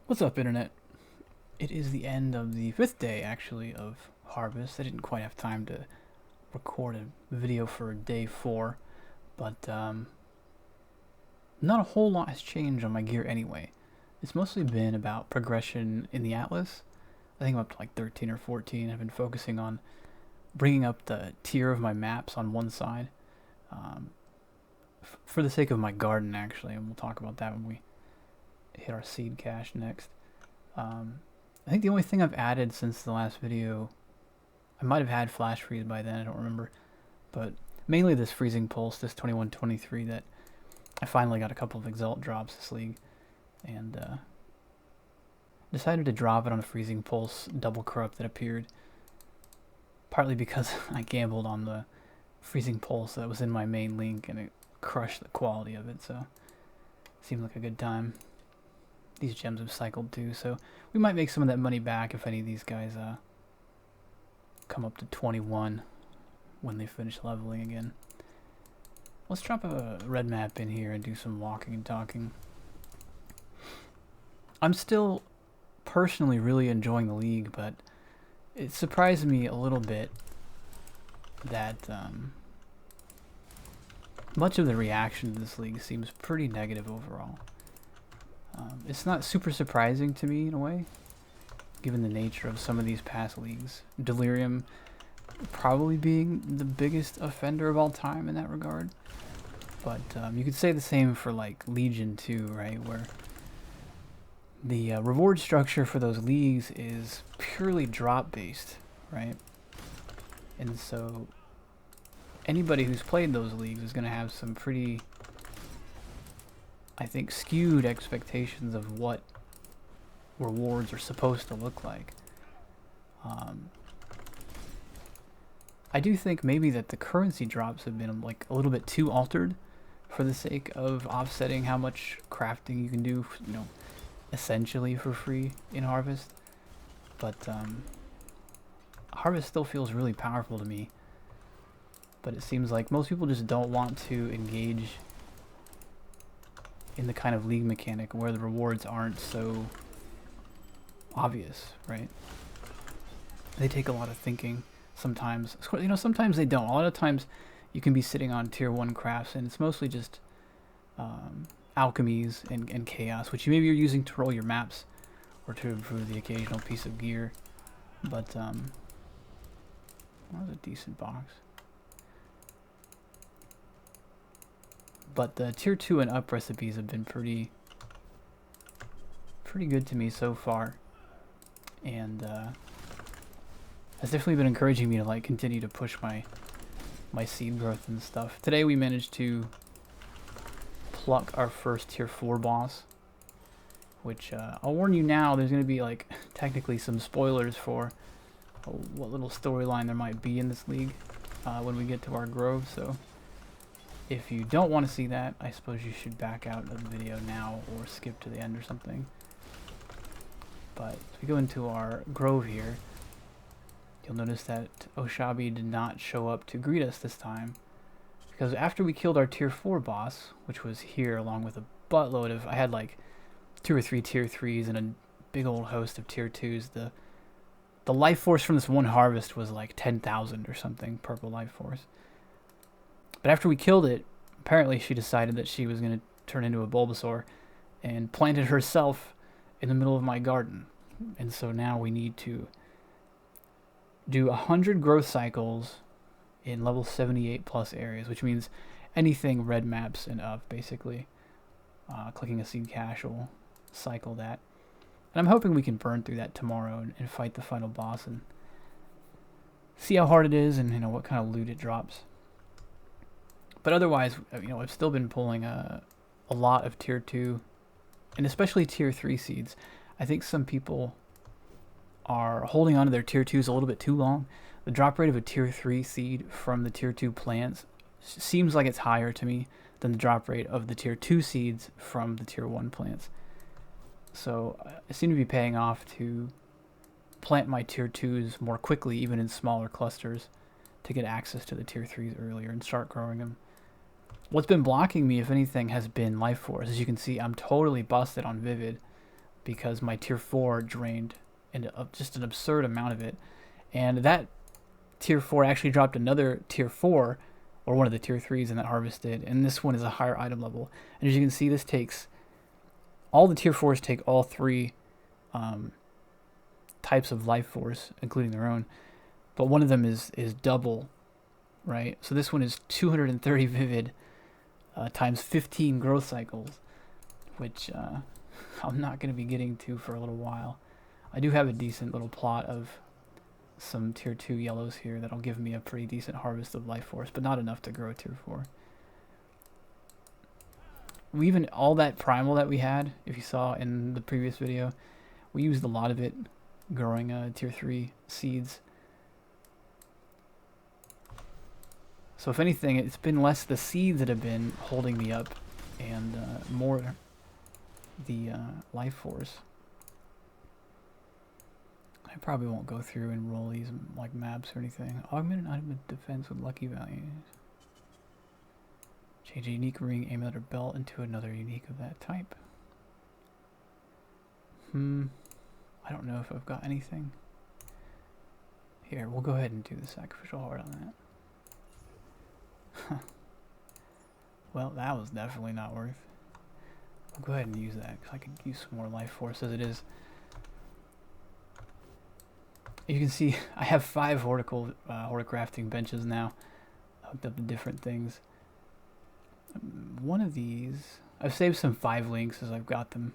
What's up, Internet? It is the end of the 5th day, actually, of harvest. I didn't quite have time to record a video for day 4, but not a whole lot has changed on my gear anyway. It's mostly been about progression in the Atlas. I think I'm up to like 13 or 14. I've been focusing on bringing up the tier of my maps on one side, um, for the sake of my garden, actually, and we'll talk about that when we hit our seed cache next. Um, I think the only thing I've added since the last video, I might have had flash freeze by then, I don't remember, but mainly this freezing pulse, this 2123 that I finally got a couple of exalt drops this league, and decided to drop it on a freezing pulse double corrupt that appeared, partly because I gambled on the freezing pulse that was in my main link and it crushed the quality of it, so it seemed like a good time. These gems have cycled too, so we might make some of that money back if any of these guys come up to 21 when they finish leveling again. Let's drop a red map in here and do some walking and talking. I'm still personally really enjoying the league, but it surprised me a little bit that much of the reaction to this league seems pretty negative overall. It's not super surprising to me in a way, given the nature of some of these past leagues. Delirium probably being the biggest offender of all time in that regard. But you could say the same for like Legion too, right? Where the reward structure for those leagues is purely drop based, right? And so anybody who's played those leagues is going to have some pretty, I think, skewed expectations of what rewards are supposed to look like. I do think maybe that the currency drops have been like a little bit too altered for the sake of offsetting how much crafting you can do, essentially for free in Harvest. But Harvest still feels really powerful to me. But it seems like most people just don't want to engage in the kind of league mechanic where the rewards aren't so obvious, right? They take a lot of thinking sometimes. Sometimes they don't. A lot of times you can be sitting on tier 1 crafts and it's mostly just alchemies and chaos, which maybe you're using to roll your maps or to improve the occasional piece of gear. But that was a decent box. But the tier 2 and up recipes have been pretty good to me so far, and has definitely been encouraging me to like continue to push my seed growth and stuff. Today we managed to pluck our first tier 4 boss, which I'll warn you now, there's going to be like technically some spoilers for what little storyline there might be in this league when we get to our grove, so if you don't want to see that, I suppose you should back out of the video now or skip to the end or something. But as we go into our grove here, you'll notice that Oshabi did not show up to greet us this time, because after we killed our tier 4 boss, which was here along with a buttload of, I had like 2 or 3 tier 3s and a big old host of tier 2s. The life force from this one harvest was like 10,000 or something, purple life force. But after we killed it, apparently she decided that she was going to turn into a Bulbasaur and planted herself in the middle of my garden. And so now we need to do 100 growth cycles in level 78 plus areas, which means anything red maps and up, basically. Clicking a seed cache will cycle that. And I'm hoping we can burn through that tomorrow and fight the final boss and see how hard it is and what kind of loot it drops. But otherwise, I've still been pulling a lot of tier 2 and especially tier 3 seeds. I think some people are holding on to their tier 2s a little bit too long. The drop rate of a tier 3 seed from the tier 2 plants seems like it's higher to me than the drop rate of the tier 2 seeds from the tier 1 plants. So I seem to be paying off to plant my tier 2s more quickly, even in smaller clusters, to get access to the tier 3s earlier and start growing them. What's been blocking me, if anything, has been life force. As you can see, I'm totally busted on Vivid because my tier 4 drained into just an absurd amount of it. And that tier 4 actually dropped another tier 4, or one of the tier 3s in that harvest did, and this one is a higher item level. And as you can see, this takes, all the tier 4s take all 3 types of life force, including their own, but one of them is double, right? So this one is 230 vivid times 15 growth cycles, which I'm not going to be getting to for a little while. I do have a decent little plot of some tier 2 yellows here that'll give me a pretty decent harvest of life force, but not enough to grow a tier 4. We even, all that primal that we had, if you saw in the previous video, we used a lot of it growing tier 3 seeds. So if anything, it's been less the seeds that have been holding me up and more the life force. I probably won't go through and roll these like maps or anything. Augment an item of defense with lucky values. Change a unique ring, amulet, or belt into another unique of that type. I don't know if I've got anything. Here, we'll go ahead and do the sacrificial heart on that. Well, that was definitely not worth. I'll go ahead and use that because I could use some more life force as it is. You can see I have 5 horticrafting benches now, hooked up to different things. One of these, I've saved some 5 links as I've got them.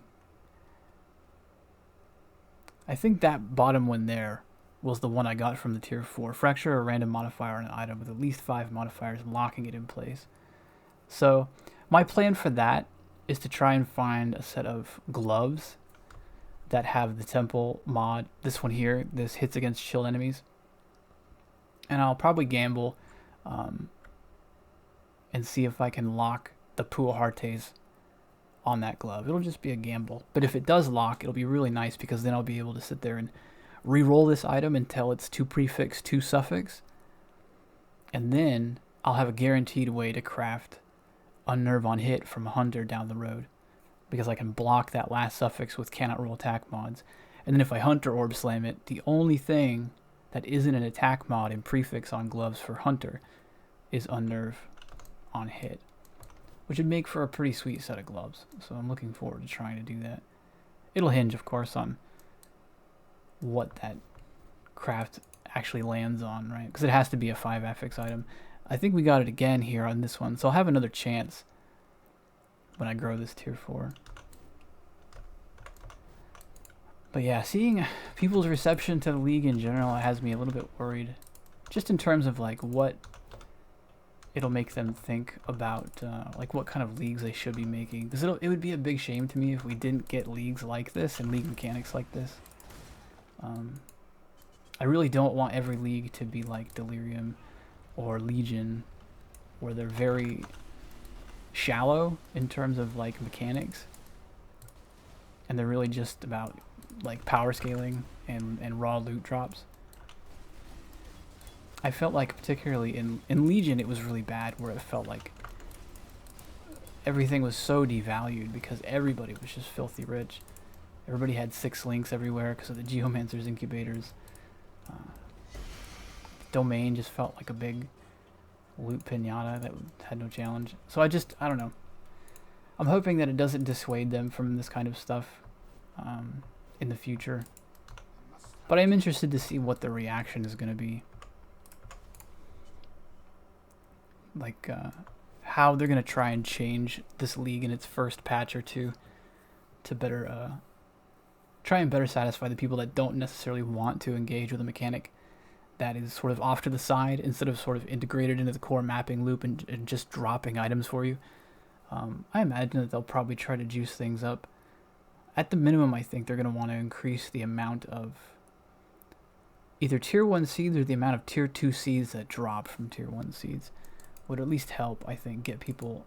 I think that bottom one there was the one I got from the tier 4. Fracture a random modifier on an item with at least 5 modifiers, locking it in place. So my plan for that is to try and find a set of gloves that have the temple mod. This one here, this hits against chilled enemies. And I'll probably gamble and see if I can lock the Puahartes on that glove. It'll just be a gamble. But if it does lock, it'll be really nice because then I'll be able to sit there and re-roll this item until it's 2 prefix, 2 suffix. And then I'll have a guaranteed way to craft Unnerve on hit from Hunter down the road, because I can block that last suffix with cannot roll attack mods. And then if I Hunter Orb Slam it, the only thing that isn't an attack mod in prefix on gloves for Hunter is Unnerve on hit, which would make for a pretty sweet set of gloves. So I'm looking forward to trying to do that. It'll hinge, of course, on what that craft actually lands on, right? Because it has to be a 5 affix item. I think we got it again here on this one, so I'll have another chance when I grow this tier 4. But yeah, seeing people's reception to the league in general has me a little bit worried, just in terms of like what it'll make them think about, like what kind of leagues they should be making. Because it would be a big shame to me if we didn't get leagues like this and league mechanics like this. I really don't want every league to be like Delirium or Legion, where they're very shallow in terms of like mechanics, and they're really just about like power scaling and raw loot drops. I felt like particularly in Legion it was really bad, where it felt like everything was so devalued because everybody was just filthy rich. Everybody had 6 links everywhere because of the Geomancer's incubators. Domain just felt like a big loot pinata that had no challenge. So I don't know. I'm hoping that it doesn't dissuade them from this kind of stuff in the future. But I'm interested to see what the reaction is going to be. Like how they're going to try and change this league in its first patch or two to better try and better satisfy the people that don't necessarily want to engage with a mechanic that is sort of off to the side instead of sort of integrated into the core mapping loop and just dropping items for you. I imagine that they'll probably try to juice things up. At the minimum, I think they're going to want to increase the amount of either tier 1 seeds or the amount of tier 2 seeds that drop from tier 1 seeds. Would at least help, I think, get people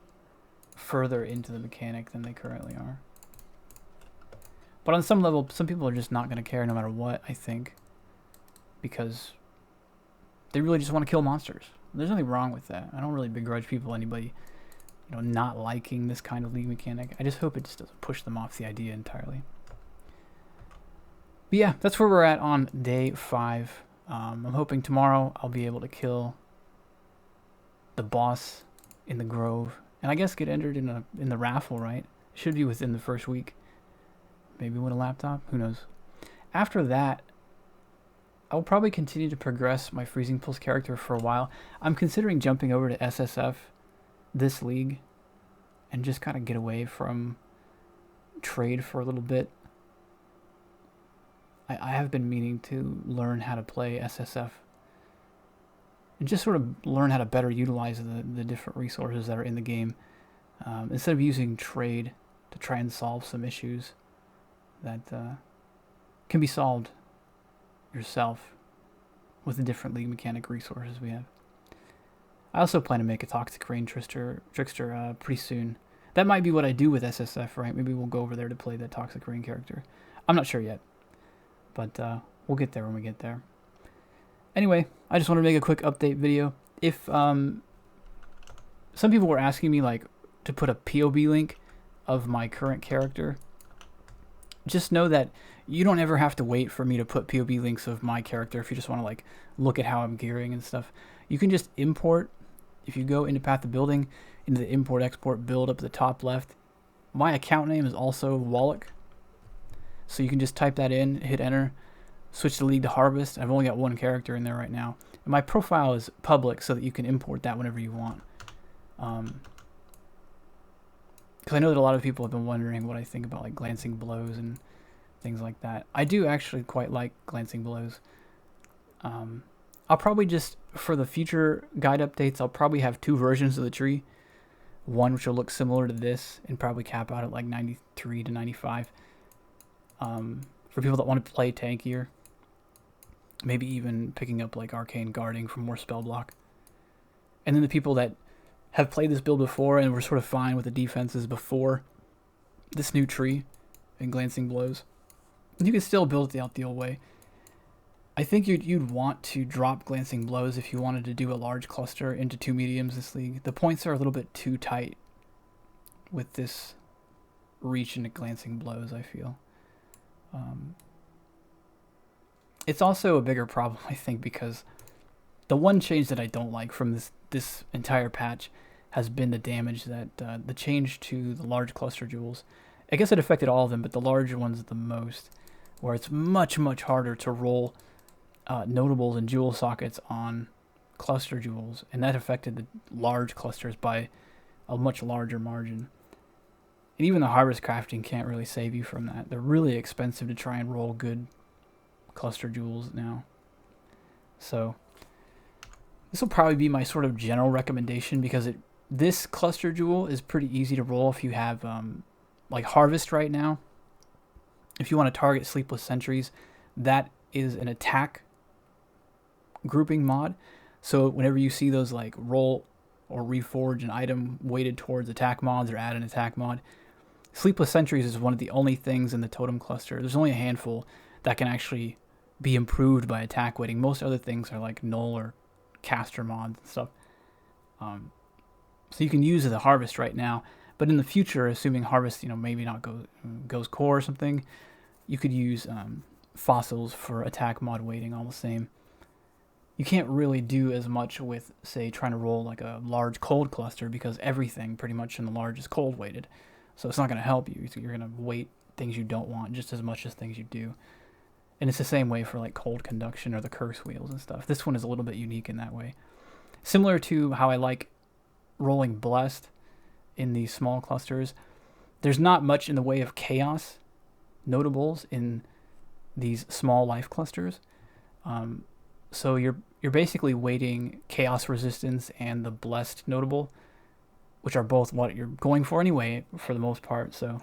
further into the mechanic than they currently are. But on some level, some people are just not going to care no matter what, I think, because they really just want to kill monsters. There's nothing wrong with that. I don't really begrudge anybody, not liking this kind of league mechanic. I just hope it just doesn't push them off the idea entirely. But yeah, that's where we're at on day 5. I'm hoping tomorrow I'll be able to kill the boss in the grove, and I guess get entered in the raffle. Right? Should be within the first week. Maybe win a laptop. Who knows? After that, I'll probably continue to progress my Freezing Pulse character for a while. I'm considering jumping over to SSF this league and just kind of get away from trade for a little bit. I have been meaning to learn how to play SSF and just sort of learn how to better utilize the different resources that are in the game, instead of using trade to try and solve some issues that can be solved yourself with the different league mechanic resources we have. I also plan to make a Toxic Rain Trickster pretty soon. That might be what I do with SSF, right? Maybe we'll go over there to play the Toxic Rain character. I'm not sure yet, but we'll get there when we get there. Anyway, I just wanted to make a quick update video. If some people were asking me like to put a POV link of my current character, just know that you don't ever have to wait for me to put POV links of my character if you just want to like look at how I'm gearing and stuff. You can just import. If you go into Path of Building, into the Import Export Build up at the top left, my account name is also Wallach. So you can just type that in, hit enter, switch the league to Harvest. I've only got one character in there right now. And my profile is public so that you can import that whenever you want. Because I know that a lot of people have been wondering what I think about like Glancing Blows and things like that. I do actually quite like Glancing Blows. I'll probably just, for the future guide updates, I'll probably have 2 versions of the tree. One which will look similar to this and probably cap out at like 93 to 95. For people that want to play tankier. Maybe even picking up like Arcane Guarding for more spell block. And then the people that have played this build before and were sort of fine with the defenses before this new tree and Glancing Blows, you can still build it out the old way. I think you'd want to drop Glancing Blows if you wanted to do a large cluster into 2 mediums this league. The points are a little bit too tight with this reach into Glancing Blows, I feel. It's also a bigger problem, I think, because the one change that I don't like from this entire patch has been the damage that the change to the large cluster jewels. I guess it affected all of them, but the larger ones the most, where it's much, much harder to roll notables and jewel sockets on cluster jewels, and that affected the large clusters by a much larger margin. And even the harvest crafting can't really save you from that. They're really expensive to try and roll good cluster jewels now. So this will probably be my sort of general recommendation, because this cluster jewel is pretty easy to roll if you have like Harvest right now. If you want to target Sleepless Sentries, that is an attack grouping mod. So whenever you see those like roll or reforge an item weighted towards attack mods or add an attack mod, Sleepless Sentries is one of the only things in the totem cluster. There's only a handful that can actually be improved by attack weighting. Most other things are like null or caster mods and stuff. So you can use the Harvest right now, but in the future, assuming Harvest, maybe not goes core or something, you could use fossils for attack mod weighting, all the same. You can't really do as much with, say, trying to roll like a large cold cluster, because everything pretty much in the large is cold weighted. So it's not going to help you. You're going to weight things you don't want just as much as things you do. And it's the same way for like cold conduction or the curse wheels and stuff. This one is a little bit unique in that way. Similar to how I like rolling Blessed in these small clusters. There's not much in the way of chaos notables in these small life clusters. So you're basically weighting chaos resistance and the Blessed notable, which are both what you're going for anyway for the most part. So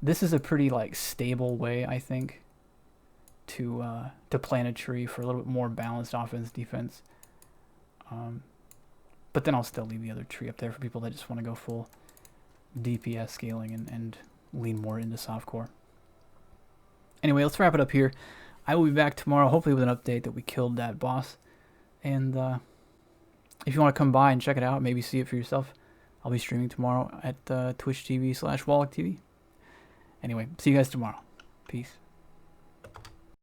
this is a pretty like stable way, I think, to plan a tree for a little bit more balanced offense defense. But then I'll still leave the other tree up there for people that just want to go full DPS scaling and lean more into softcore. Anyway, let's wrap it up here. I will be back tomorrow, hopefully with an update that we killed that boss. And if you want to come by and check it out, maybe see it for yourself, I'll be streaming tomorrow at Twitch TV/WallachTV. Anyway, see you guys tomorrow. Peace.